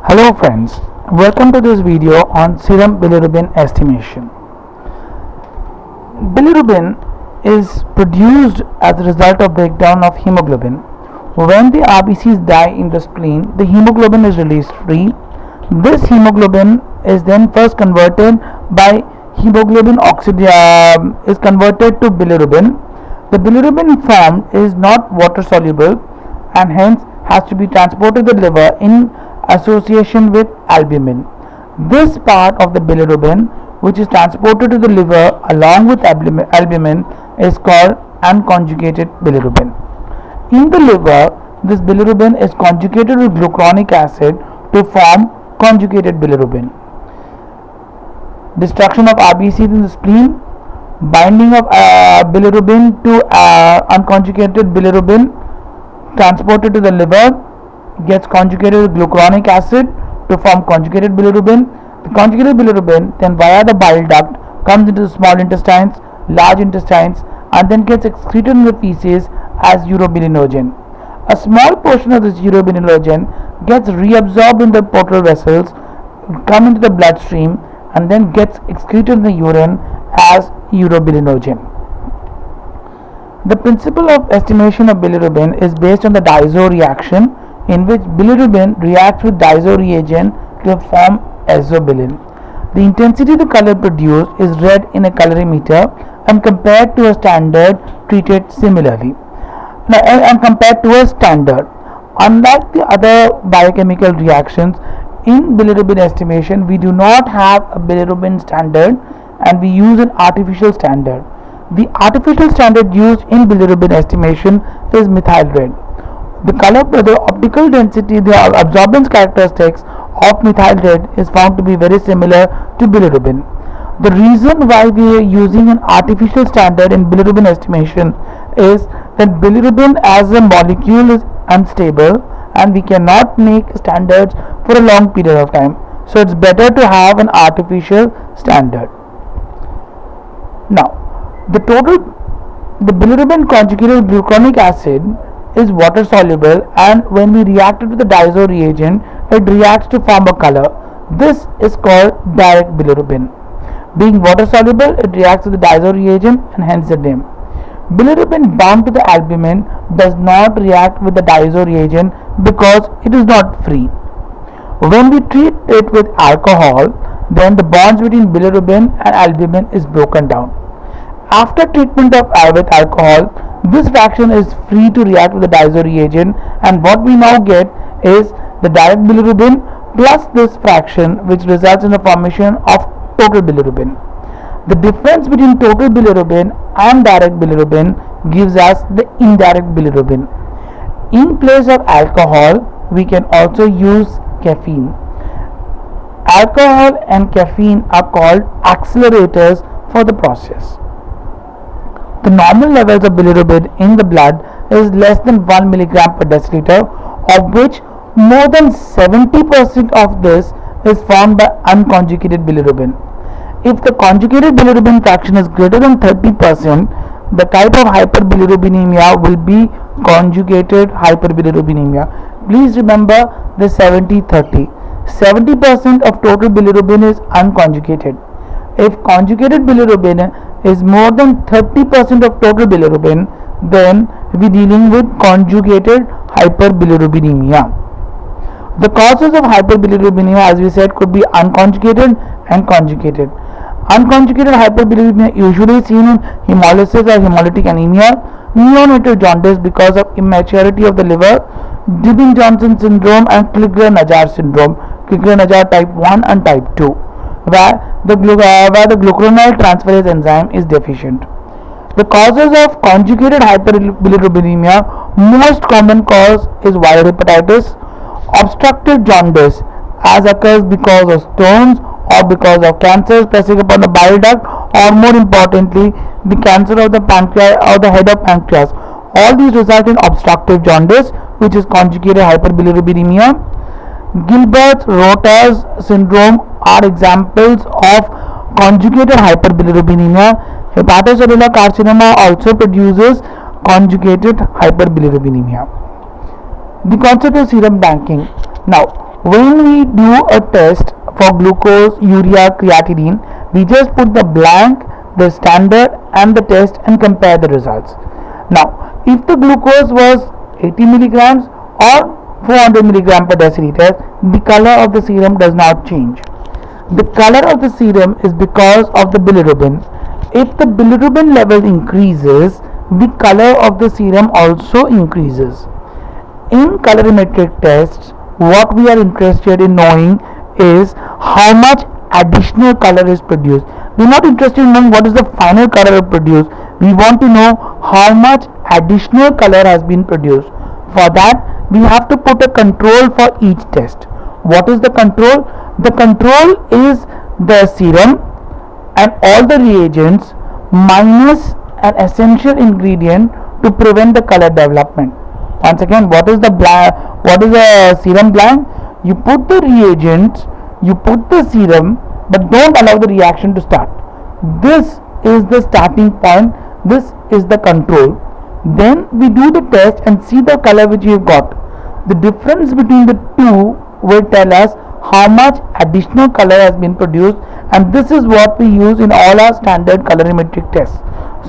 Hello friends, welcome to this video on serum bilirubin estimation. Bilirubin is produced as a result of breakdown of hemoglobin. When the RBCs die in the spleen, the hemoglobin is released free. This hemoglobin is then first converted by hemoglobin is converted to bilirubin. The bilirubin formed is not water soluble and hence has to be transported to the liver in association with albumin. This part of the bilirubin which is transported to the liver along with albumin is called unconjugated bilirubin. In the liver, this bilirubin is conjugated with glucuronic acid to form conjugated bilirubin. Destruction of RBCs in the spleen, binding of bilirubin to unconjugated bilirubin, transported to the liver, gets conjugated with glucuronic acid to form conjugated bilirubin. The conjugated bilirubin then via the bile duct comes into the small intestines, large intestines, and then gets excreted in the feces as urobilinogen. A small portion of this urobilinogen gets reabsorbed in the portal vessels, come into the bloodstream, and then gets excreted in the urine as urobilinogen. The principle of estimation of bilirubin is based on the diazo reaction, in which bilirubin reacts with diazo reagent to form azobilin. The intensity of the color produced is read in a colorimeter and compared to a standard treated similarly. And compared to a standard. Unlike the other biochemical reactions, in bilirubin estimation we do not have a bilirubin standard and we use an artificial standard. The artificial standard used in bilirubin estimation is methyl red. The optical density, the absorbance characteristics of methyl red is found to be very similar to bilirubin. The reason why we are using an artificial standard in bilirubin estimation is that bilirubin as a molecule is unstable and we cannot make standards for a long period of time. So it's better to have an artificial standard. Now, the bilirubin conjugated with glucuronic acid is water soluble, and when we react it with the diazo reagent, it reacts to form a color. This is called direct bilirubin. Being water soluble, it reacts with the diazo reagent and hence the name. Bilirubin bound to the albumin does not react with the diazo reagent because it is not free. When we treat it with alcohol, then the bonds between bilirubin and albumin is broken down. After treatment with alcohol, this fraction is free to react with the diazo reagent, and what we now get is the direct bilirubin plus this fraction, which results in the formation of total bilirubin. The difference between total bilirubin and direct bilirubin gives us the indirect bilirubin. In place of alcohol, we can also use caffeine. Alcohol and caffeine are called accelerators for the process. The normal levels of bilirubin in the blood is less than 1 mg per deciliter, of which more than 70% of this is formed by unconjugated bilirubin. If the conjugated bilirubin fraction is greater than 30%, the type of hyperbilirubinemia will be conjugated hyperbilirubinemia. Please remember the 70-30. 70% of total bilirubin is unconjugated. If conjugated bilirubin is more than 30% of total bilirubin, then we are dealing with conjugated hyperbilirubinemia. The causes of hyperbilirubinemia, as we said, could be unconjugated and conjugated. Unconjugated hyperbilirubinemia usually seen in hemolysis or hemolytic anemia, neonatal jaundice because of immaturity of the liver, Dibben-Johnson syndrome and Crigler-Najjar syndrome, Crigler-Najjar type 1 and type 2. Where the glucuronide transferase enzyme is deficient. The causes of conjugated hyperbilirubinemia, most common cause is viral hepatitis, obstructive jaundice as occurs because of stones or because of cancers pressing upon the bile duct, or more importantly the cancer of the pancreas or the head of pancreas. All these result in obstructive jaundice, which is conjugated hyperbilirubinemia. Gilbert-Rotters syndrome are examples of conjugated hyperbilirubinemia. Hepatocellular carcinoma also produces conjugated hyperbilirubinemia. The concept of serum banking. Now, When we do a test for glucose, urea, creatinine, we just put the blank, the standard and the test and compare the results. Now, if the glucose was 80 milligrams or 400 milligram per deciliter, the color of the serum does not change. The color of the serum is because of the bilirubin. If the bilirubin level increases, the color of the serum also increases. In colorimetric tests, what we are interested in knowing is how much additional color is produced. We are not interested in knowing what is the final color produced. We want to know how much additional color has been produced. For that, we have to put a control for each test. What is the control? The control is the serum and all the reagents minus an essential ingredient to prevent the color development. Once again, what is a serum blank? You put the reagents, you put the serum, but don't allow the reaction to start. This is the starting point. This is the control. Then we do the test and see the color which we have got. The difference between the two will tell us how much additional color has been produced, and this is what we use in all our standard colorimetric tests.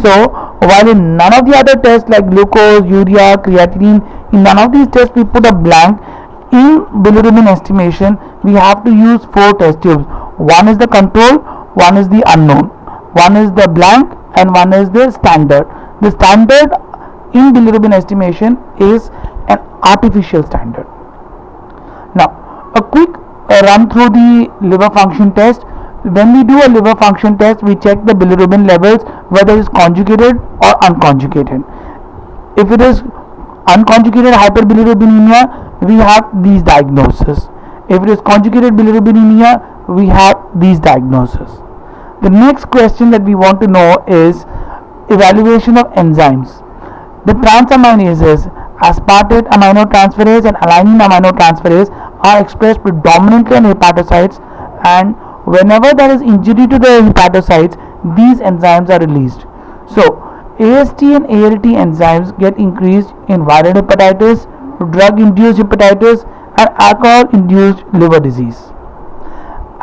So while in none of the other tests like glucose, urea, creatinine, in none of these tests we put a blank, in bilirubin estimation we have to use 4 test tubes. One is the control, one is the unknown, one is the blank, and one is the standard. The standard in bilirubin estimation is an artificial standard. Now, a quick run through the liver function test. When we do a liver function test, we check the bilirubin levels whether it is conjugated or unconjugated. If it is unconjugated hyperbilirubinemia, we have these diagnoses. If it is conjugated bilirubinemia, we have these diagnoses. The next question that we want to know is evaluation of enzymes. The transaminases, aspartate aminotransferase and alanine aminotransferase, are expressed predominantly on hepatocytes, and whenever there is injury to the hepatocytes, these enzymes are released. So, AST and ALT enzymes get increased in viral hepatitis, drug-induced hepatitis, and alcohol-induced liver disease.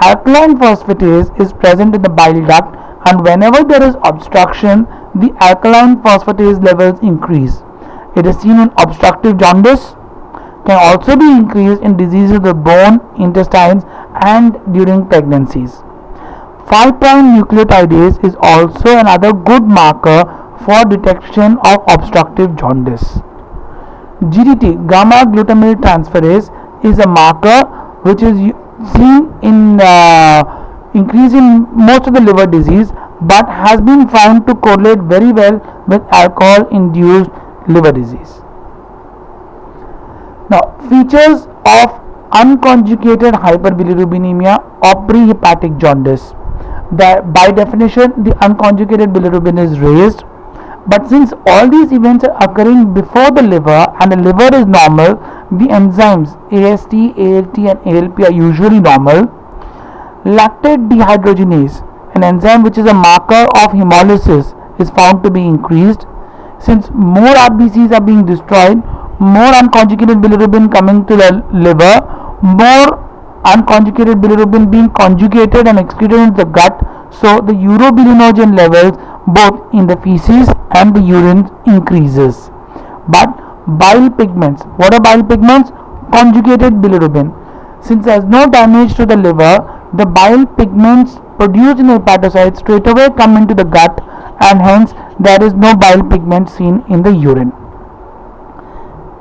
Alkaline phosphatase is present in the bile duct, and whenever there is obstruction, the alkaline phosphatase levels increase. It is seen in obstructive jaundice, can also be increased in diseases of the bone, intestines, and during pregnancies. 5' nucleotidase is also another good marker for detection of obstructive jaundice. GDT, gamma glutamyl transferase, is a marker which is seen in increase in most of the liver disease, but has been found to correlate very well with alcohol-induced liver disease. Now, features of unconjugated hyperbilirubinemia or prehepatic jaundice. By definition, the unconjugated bilirubin is raised, but since all these events are occurring before the liver and the liver is normal, the enzymes AST, ALT and ALP are usually normal. Lactate dehydrogenase, an enzyme which is a marker of hemolysis, is found to be increased. Since more RBCs are being destroyed, more unconjugated bilirubin coming to the liver, more unconjugated bilirubin being conjugated and excreted into the gut, so the urobilinogen levels both in the feces and the urine increases. But bile pigments, what are bile pigments? Conjugated bilirubin. Since there is no damage to the liver, the bile pigments produced in the hepatocytes straight away come into the gut, and hence there is no bile pigment seen in the urine.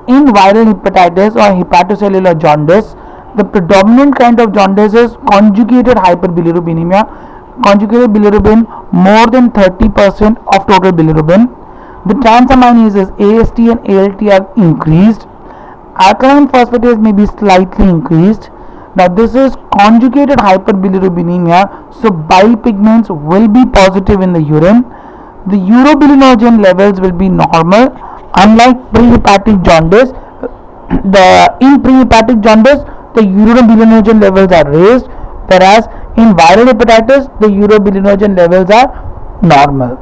In viral hepatitis or hepatocellular jaundice, the predominant kind of jaundice is conjugated hyperbilirubinemia. Conjugated bilirubin more than 30% of total bilirubin. The transaminases AST and ALT are increased. Alkaline phosphatase may be slightly increased. Now this is conjugated hyperbilirubinemia, so bile pigments will be positive in the urine. The urobilinogen levels will be normal. Unlike prehepatic jaundice, in prehepatic jaundice the urobilinogen levels are raised, whereas in viral hepatitis the urobilinogen levels are normal.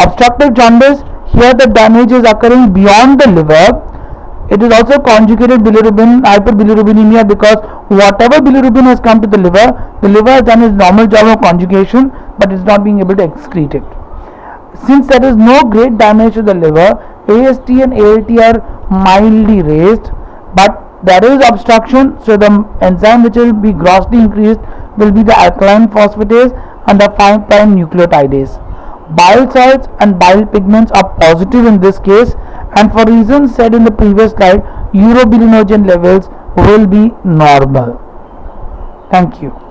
Obstructive jaundice, here the damage is occurring beyond the liver. It is also conjugated bilirubin, hyperbilirubinemia, because whatever bilirubin has come to the liver has done its normal job of conjugation, but is not being able to excrete it. Since there is no great damage to the liver, AST and ALT are mildly raised, but there is obstruction, so the enzyme which will be grossly increased will be the alkaline phosphatase and the 5' nucleotidase. Bile salts and bile pigments are positive in this case, and for reasons said in the previous slide, urobilinogen levels will be normal. Thank you.